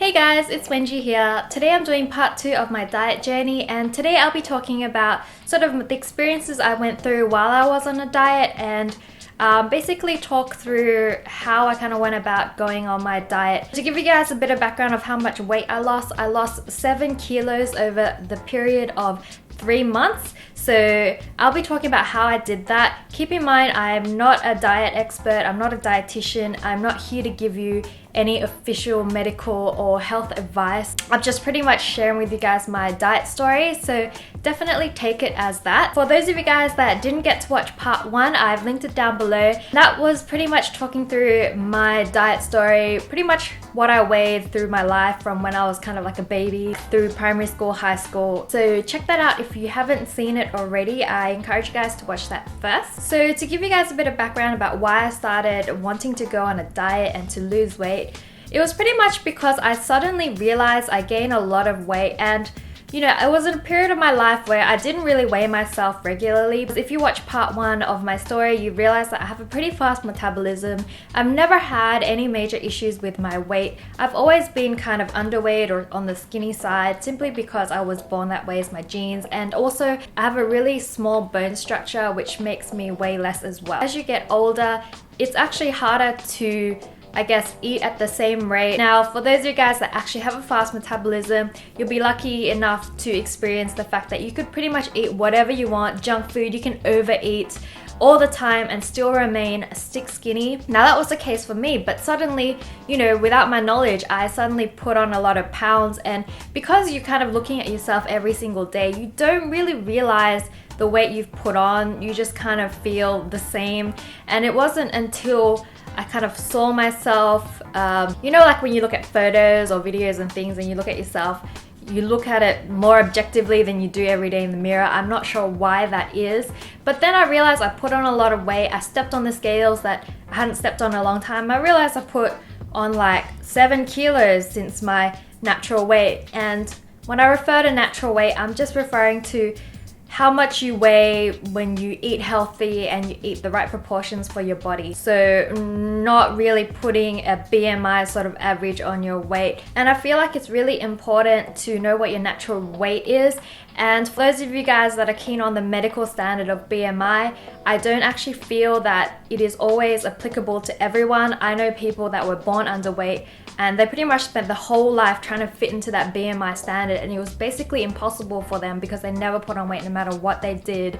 Hey guys, it's Wengie here. Today I'm doing part 2 of my diet journey, and today I'll be talking about sort of the experiences I went through while I was on a diet and basically talk through how I kind of went about going on my diet. To give you guys a bit of background of how much weight I lost 7 kilos over the period of 3 months. So I'll be talking about how I did that. Keep in mind, I'm not a diet expert, I'm not a dietitian, I'm not here to give you any official medical or health advice. I'm just pretty much sharing with you guys my diet story, so definitely take it as that. For those of you guys that didn't get to watch part 1, I've linked it down below. That was pretty much talking through my diet story, pretty much what I weighed through my life from when I was kind of like a baby through primary school, high school. So check that out if you haven't seen it already. I encourage you guys to watch that first. So to give you guys a bit of background about why I started wanting to go on a diet and to lose weight, it was pretty much because I suddenly realized I gained a lot of weight, and you know, it was in a period of my life where I didn't really weigh myself regularly. If you watch part 1 of my story, you realize that I have a pretty fast metabolism. I've never had any major issues with my weight. I've always been kind of underweight or on the skinny side simply because I was born that way as my genes, and also I have a really small bone structure which makes me weigh less as well. As you get older, it's actually harder to eat at the same rate. Now, for those of you guys that actually have a fast metabolism, you'll be lucky enough to experience the fact that you could pretty much eat whatever you want, junk food, you can overeat all the time and still remain stick skinny. Now, that was the case for me, but suddenly, you know, without my knowledge, I suddenly put on a lot of pounds, and because you're kind of looking at yourself every single day, you don't really realize the weight you've put on. You just kind of feel the same, and it wasn't until I kind of saw myself, you know, like when you look at photos or videos and things and you look at yourself, you look at it more objectively than you do every day in the mirror. I'm not sure why that is, but then I realized I put on a lot of weight. I stepped on the scales that I hadn't stepped on in a long time. I realized I put on like 7 kilos since my natural weight, and when I refer to natural weight, I'm just referring to how much you weigh when you eat healthy and you eat the right proportions for your body. So not really putting a BMI sort of average on your weight. And I feel like it's really important to know what your natural weight is. And for those of you guys that are keen on the medical standard of BMI, I don't actually feel that it is always applicable to everyone. I know people that were born underweight and they pretty much spent the whole life trying to fit into that BMI standard, and it was basically impossible for them because they never put on weight no matter what they did.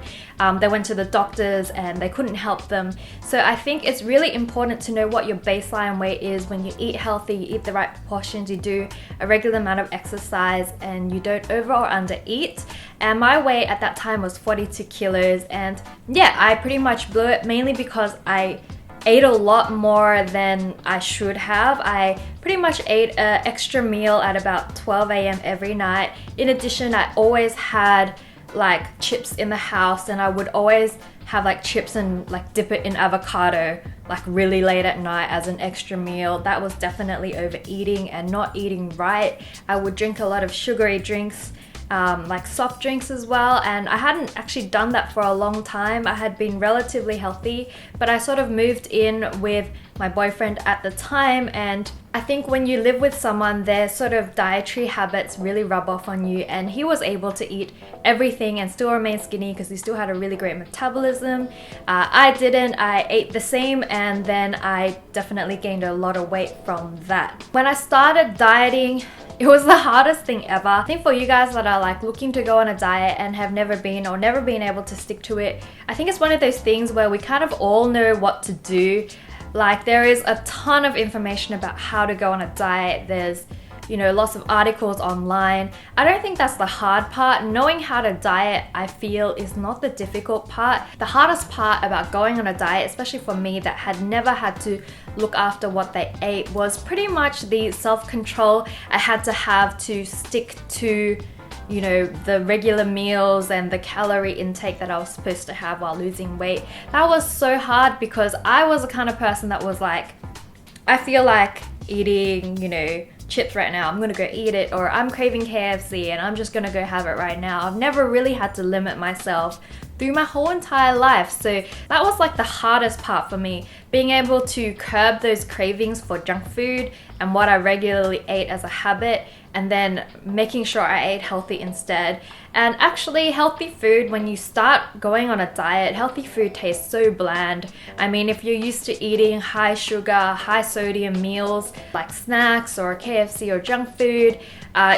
They went to the doctors and they couldn't help them. So I think it's really important to know what your baseline weight is when you eat healthy, you eat the right proportions, you do a regular amount of exercise, and you don't over or under eat. And my weight at that time was 42 kilos, and yeah, I pretty much blew it mainly because I ate a lot more than I should have. I pretty much ate an extra meal at about 12 a.m. every night. In addition, I always had like chips in the house, and I would always have like chips and like dip it in avocado like really late at night as an extra meal. That was definitely overeating and not eating right. I would drink a lot of sugary drinks, like soft drinks as well, and I hadn't actually done that for a long time. I had been relatively healthy, but I sort of moved in with my boyfriend at the time, and I think when you live with someone, their sort of dietary habits really rub off on you, and he was able to eat everything and still remain skinny because he still had a really great metabolism. I didn't. I ate the same, and then I definitely gained a lot of weight from that. When I started dieting, it was the hardest thing ever. I think for you guys that are like looking to go on a diet and have never been or never been able to stick to it, I think it's one of those things where we kind of all know what to do. Like, there is a ton of information about how to go on a diet. There's, you know, lots of articles online. I don't think that's the hard part. Knowing how to diet, I feel, is not the difficult part. The hardest part about going on a diet, especially for me that had never had to look after what they ate, was pretty much the self-control I had to have to stick to, you know, the regular meals and the calorie intake that I was supposed to have while losing weight. That was so hard because I was the kind of person that was like, I feel like eating, you know, chips right now, I'm gonna go eat it, or I'm craving KFC and I'm just gonna go have it right now. I've never really had to limit myself through my whole entire life, so that was like the hardest part for me. being able to curb those cravings for junk food and what I regularly ate as a habit, and then making sure I ate healthy instead. And actually, healthy food, when you start going on a diet, healthy food tastes so bland. I mean, if you're used to eating high sugar, high sodium meals like snacks or KFC or junk food,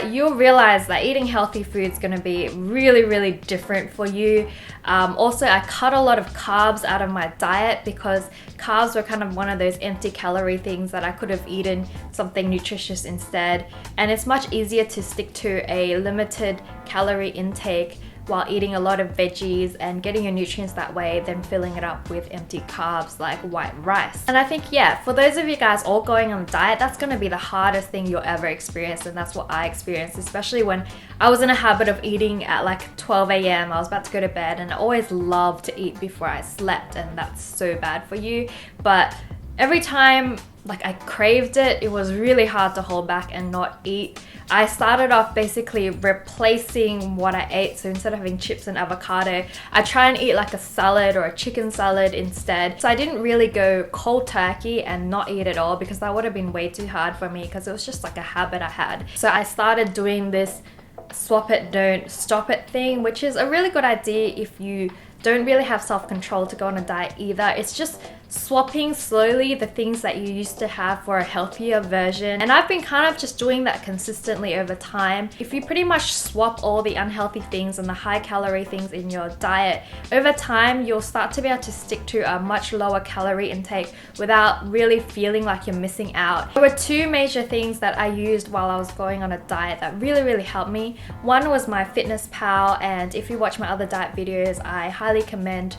you'll realize that eating healthy food is going to be really different for you. Also, I cut a lot of carbs out of my diet because carbs were kind of one of those empty calorie things that I could have eaten something nutritious instead. And it's much easier to stick to a limited calorie intake while eating a lot of veggies and getting your nutrients that way than filling it up with empty carbs like white rice. And I think, yeah, for those of you guys all going on a diet, that's going to be the hardest thing you'll ever experience, and that's what I experienced, especially when I was in a habit of eating at like 12 a.m. I was about to go to bed, and I always loved to eat before I slept, and that's so bad for you. But every time like I craved it, it was really hard to hold back and not eat. I started off basically replacing what I ate. So instead of having chips and avocado, I try and eat like a salad or a chicken salad instead. So I didn't really go cold turkey and not eat at all, because that would have been way too hard for me, because it was just like a habit I had. So I started doing this swap it, don't stop it thing, which is a really good idea if you don't really have self-control to go on a diet either. It's just swapping slowly the things that you used to have for a healthier version. And I've been kind of just doing that consistently over time. If you pretty much swap all the unhealthy things and the high calorie things in your diet, over time you'll start to be able to stick to a much lower calorie intake without really feeling like you're missing out. There were two major things that I used while I was going on a diet that really helped me. One was my Fitness Pal, and if you watch my other diet videos, I highly recommend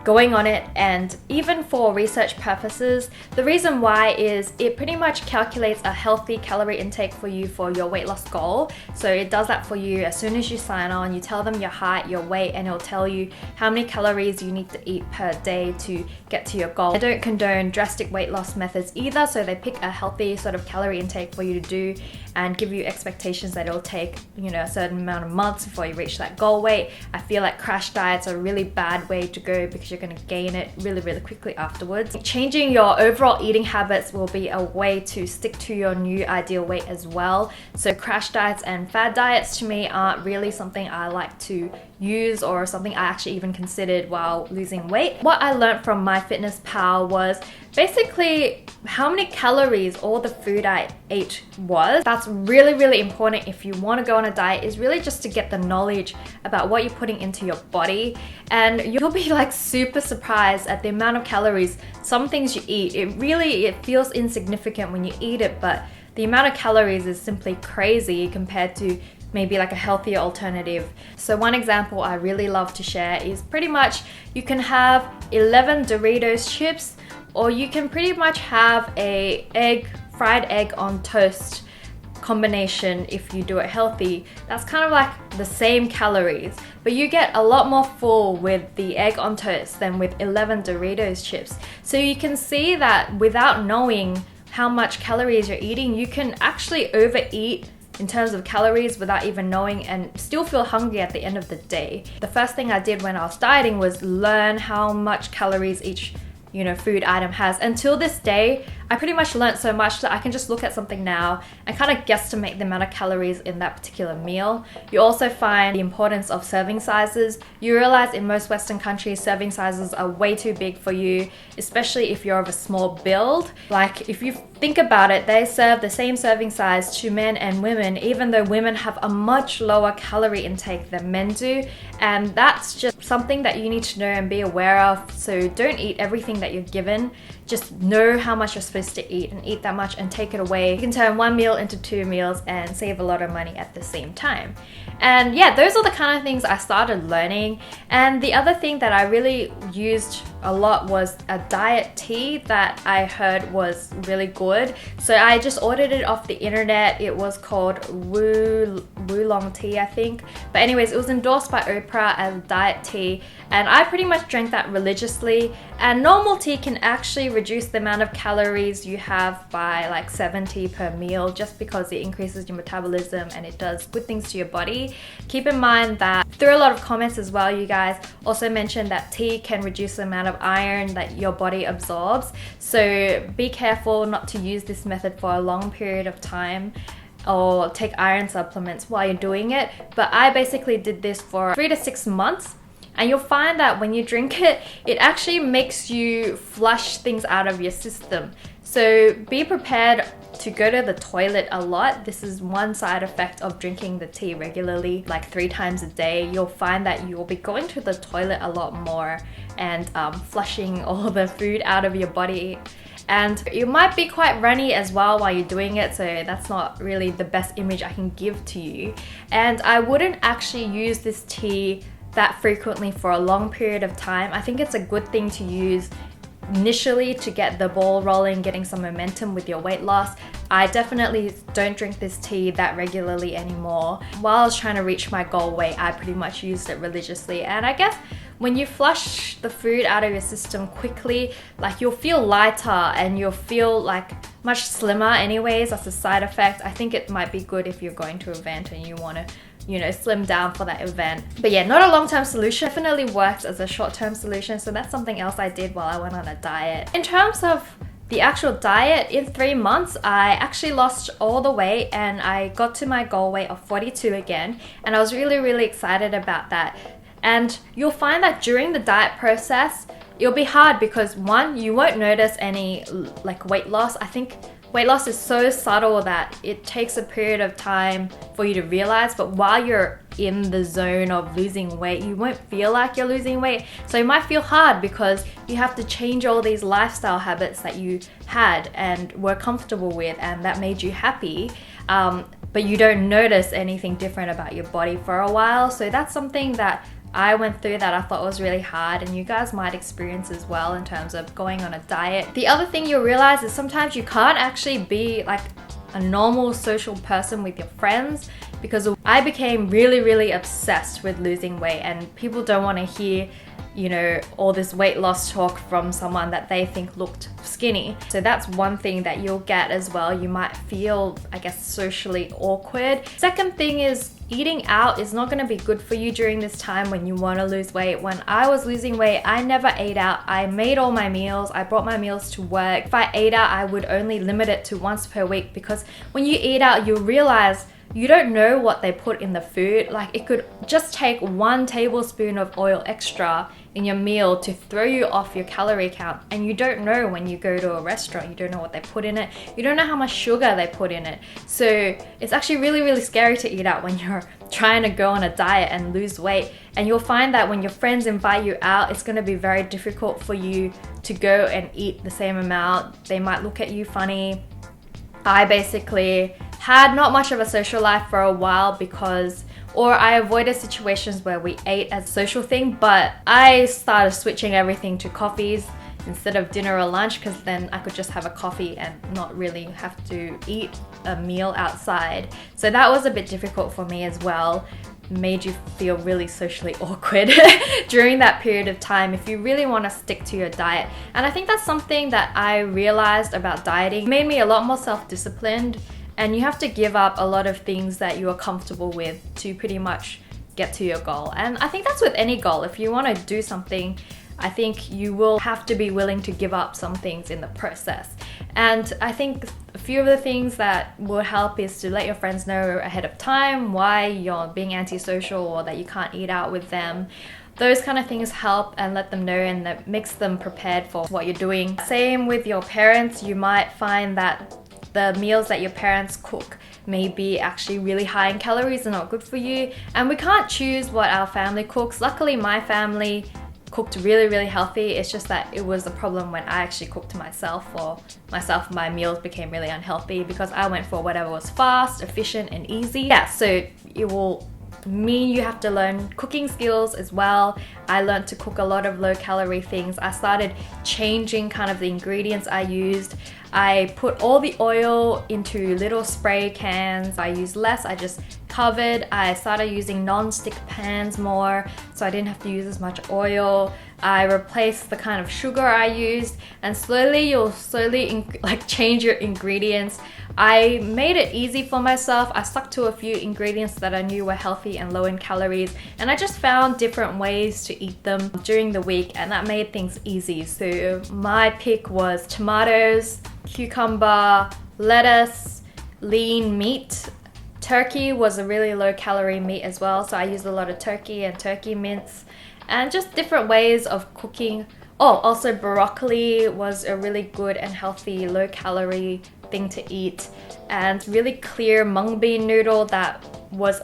going on it. And even for research purposes, the reason why is it pretty much calculates a healthy calorie intake for you for your weight loss goal. So it does that for you as soon as you sign on. You tell them your height, your weight, and it'll tell you how many calories you need to eat per day to get to your goal. I don't condone drastic weight loss methods either, so they pick a healthy sort of calorie intake for you to do and give you expectations that it'll take, you know, a certain amount of months before you reach that goal weight. I feel like crash diets are a really bad way to go because you're going to gain it really quickly afterwards. Changing your overall eating habits will be a way to stick to your new ideal weight as well. So crash diets and fad diets to me aren't really something I like to use or something I actually even considered while losing weight. What I learned from MyFitnessPal was basically how many calories all the food I ate was. That's really important if you want to go on a diet, is really just to get the knowledge about what you're putting into your body. And you'll be like super surprised at the amount of calories some things you eat. It feels insignificant when you eat it, but the amount of calories is simply crazy compared to maybe like a healthier alternative. So one example I really love to share is pretty much you can have 11 Doritos chips, or you can pretty much have a fried egg on toast combination if you do it healthy. That's kind of like the same calories, but you get a lot more full with the egg on toast than with 11 Doritos chips. So you can see that without knowing how much calories you're eating, you can actually overeat in terms of calories without even knowing and still feel hungry at the end of the day. The first thing I did when I was dieting was learn how much calories each food item has. Until this day, I pretty much learned so much that I can just look at something now and kind of guesstimate the amount of calories in that particular meal. You also find the importance of serving sizes. You realize in most Western countries, serving sizes are way too big for you, especially if you're of a small build. Like if you think about it, they serve the same serving size to men and women, even though women have a much lower calorie intake than men do. And that's just something that you need to know and be aware of. So don't eat everything that you're given. Just know how much you're supposed to eat and eat that much and take it away. You can turn one meal into 2 meals and save a lot of money at the same time. And yeah, those are the kind of things I started learning. And the other thing that I really used a lot was a diet tea that I heard was really good. So I just ordered it off the internet. It was called Oolong tea, I think. But anyways, it was endorsed by Oprah as diet tea. And I pretty much drank that religiously. And normal tea can actually reduce the amount of calories you have by like 70 per meal, just because it increases your metabolism and it does good things to your body. Keep in mind that through a lot of comments as well, you guys also mentioned that tea can reduce the amount of of iron that your body absorbs. So be careful not to use this method for a long period of time or take iron supplements while you're doing it. But I basically did this for 3 to 6 months. And you'll find that when you drink it, it actually makes you flush things out of your system. So be prepared to go to the toilet a lot. This is one side effect of drinking the tea regularly, like 3 times a day. You'll find that you'll be going to the toilet a lot more and flushing all the food out of your body. And you might be quite runny as well while you're doing it, so that's not really the best image I can give to you. And I wouldn't actually use this tea that frequently for a long period of time. I think it's a good thing to use initially to get the ball rolling, getting some momentum with your weight loss. I definitely don't drink this tea that regularly anymore. While I was trying to reach my goal weight, I pretty much used it religiously. And I guess when you flush the food out of your system quickly, like you'll feel lighter and you'll feel like much slimmer anyways. That's a side effect. I think it might be good if you're going to an event and you want to slim down for that event. But yeah, not a long-term solution. Definitely works as a short-term solution. So that's something else I did while I went on a diet. In terms of the actual diet, in 3 months, I actually lost all the weight and I got to my goal weight of 42 again. And I was really, really excited about that. And you'll find that during the diet process, it'll be hard because one, you won't notice any like weight loss. I think weight loss is so subtle that it takes a period of time for you to realize, but while you're in the zone of losing weight, you won't feel like you're losing weight. So it might feel hard because you have to change all these lifestyle habits that you had and were comfortable with and that made you happy. But you don't notice anything different about your body for a while. So that's something that I went through that I thought was really hard, and you guys might experience as well in terms of going on a diet. The other thing you'll realize is sometimes you can't actually be like a normal social person with your friends, because I became really, really obsessed with losing weight, and people don't want to hear all this weight loss talk from someone that they think looked skinny. So that's one thing that you'll get as well. You might feel, I guess, socially awkward. Second thing is eating out is not going to be good for you during this time when you want to lose weight. When I was losing weight, I never ate out. I made all my meals. I brought my meals to work. If I ate out, I would only limit it to once per week, because when you eat out, you realize you don't know what they put in the food. Like, it could just take 1 tablespoon of oil extra in your meal to throw you off your calorie count, and you don't know when you go to a restaurant. You don't know what they put in it. You don't know how much sugar they put in it. So it's actually really, really scary to eat out when you're trying to go on a diet and lose weight. And you'll find that when your friends invite you out, it's going to be very difficult for you to go and eat the same amount. They might look at you funny. I basically had not much of a social life for a while or I avoided situations where we ate as a social thing, but I started switching everything to coffees instead of dinner or lunch, because then I could just have a coffee and not really have to eat a meal outside. So that was a bit difficult for me as well. Made you feel really socially awkward during that period of time if you really want to stick to your diet. And I think that's something that I realized about dieting. It made me a lot more self-disciplined, and you have to give up a lot of things that you are comfortable with to pretty much get to your goal. And I think that's with any goal. If you want to do something, I think you will have to be willing to give up some things in the process. And I think a few of the things that will help is to let your friends know ahead of time why you're being antisocial or that you can't eat out with them. Those kind of things help, and let them know, and that makes them prepared for what you're doing. Same with your parents. You might find that the meals that your parents cook may be actually really high in calories and not good for you. And we can't choose what our family cooks. Luckily, my family cooked really, really healthy. It's just that it was a problem when I actually cooked myself. My meals became really unhealthy because I went for whatever was fast, efficient, and easy. Yeah, so it will mean you have to learn cooking skills as well. I learned to cook a lot of low calorie things. I started changing kind of the ingredients I used. I put all the oil into little spray cans. I used less, I just covered. I started using non-stick pans more, so I didn't have to use as much oil. I replaced the kind of sugar I used, and slowly you'll change your ingredients. I made it easy for myself. I stuck to a few ingredients that I knew were healthy and low in calories, and I just found different ways to eat them during the week, and that made things easy. So my pick was tomatoes, cucumber, lettuce, lean meat. Turkey was a really low calorie meat as well, so I used a lot of turkey and turkey mince, and just different ways of cooking. Oh, also broccoli was a really good and healthy low calorie thing to eat, and really clear mung bean noodle that was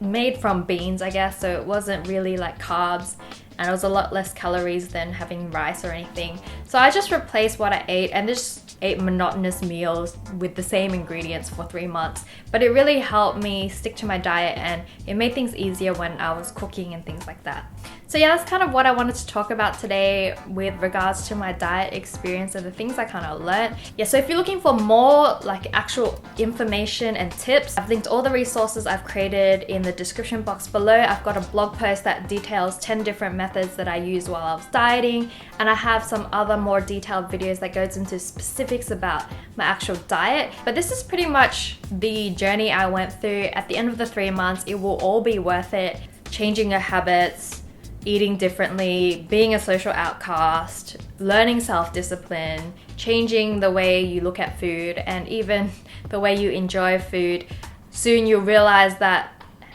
made from beans, I guess, so it wasn't really like carbs, and it was a lot less calories than having rice or anything. So I just replaced what I ate and just ate monotonous meals with the same ingredients for 3 months. But it really helped me stick to my diet, and it made things easier when I was cooking and things like that. So yeah, that's kind of what I wanted to talk about today with regards to my diet experience and the things I kind of learned. Yeah, so if you're looking for more like actual information and tips, I've linked all the resources I've created in the description box below. I've got a blog post that details 10 different methods that I used while I was dieting, and I have some other more detailed videos that goes into specifics about my actual diet. But this is pretty much the journey I went through. At the end of the 3 months, it will all be worth it. Changing your habits, eating differently, being a social outcast, learning self-discipline, changing the way you look at food, and even the way you enjoy food. Soon you'll realize that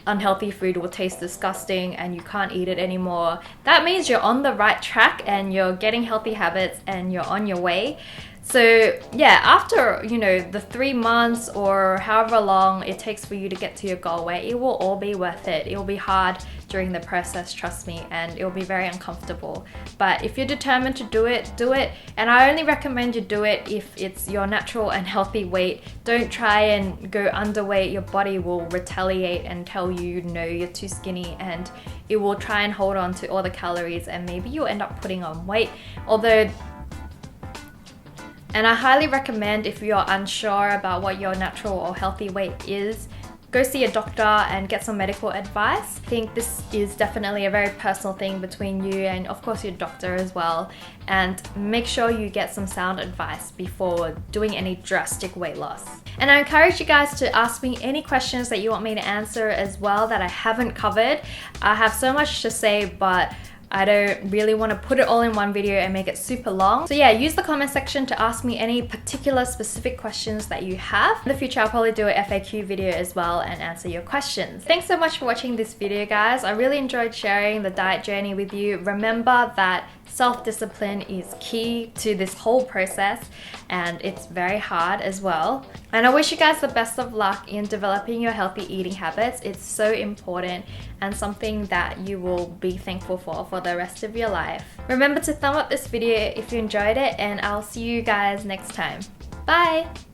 unhealthy food will taste disgusting and you can't eat it anymore. That means you're on the right track and you're getting healthy habits and you're on your way. So yeah, after, you know, the 3 months or however long it takes for you to get to your goal weight, it will all be worth it. It will be hard during the process, trust me, and it will be very uncomfortable. But if you're determined to do it, do it. And I only recommend you do it if it's your natural and healthy weight. Don't try and go underweight. Your body will retaliate and tell you, no, you're too skinny, and it will try and hold on to all the calories, and maybe you'll end up putting on weight. And I highly recommend, if you're unsure about what your natural or healthy weight is, go see a doctor and get some medical advice. I think this is definitely a very personal thing between you and of course your doctor as well. And make sure you get some sound advice before doing any drastic weight loss. And I encourage you guys to ask me any questions that you want me to answer as well that I haven't covered. I have so much to say, but I don't really want to put it all in one video and make it super long. So yeah, use the comment section to ask me any particular specific questions that you have. In the future, I'll probably do a FAQ video as well and answer your questions. Thanks so much for watching this video, guys. I really enjoyed sharing the diet journey with you. Remember that self-discipline is key to this whole process, and it's very hard as well. And I wish you guys the best of luck in developing your healthy eating habits. It's so important and something that you will be thankful for the rest of your life. Remember to thumb up this video if you enjoyed it, and I'll see you guys next time. Bye!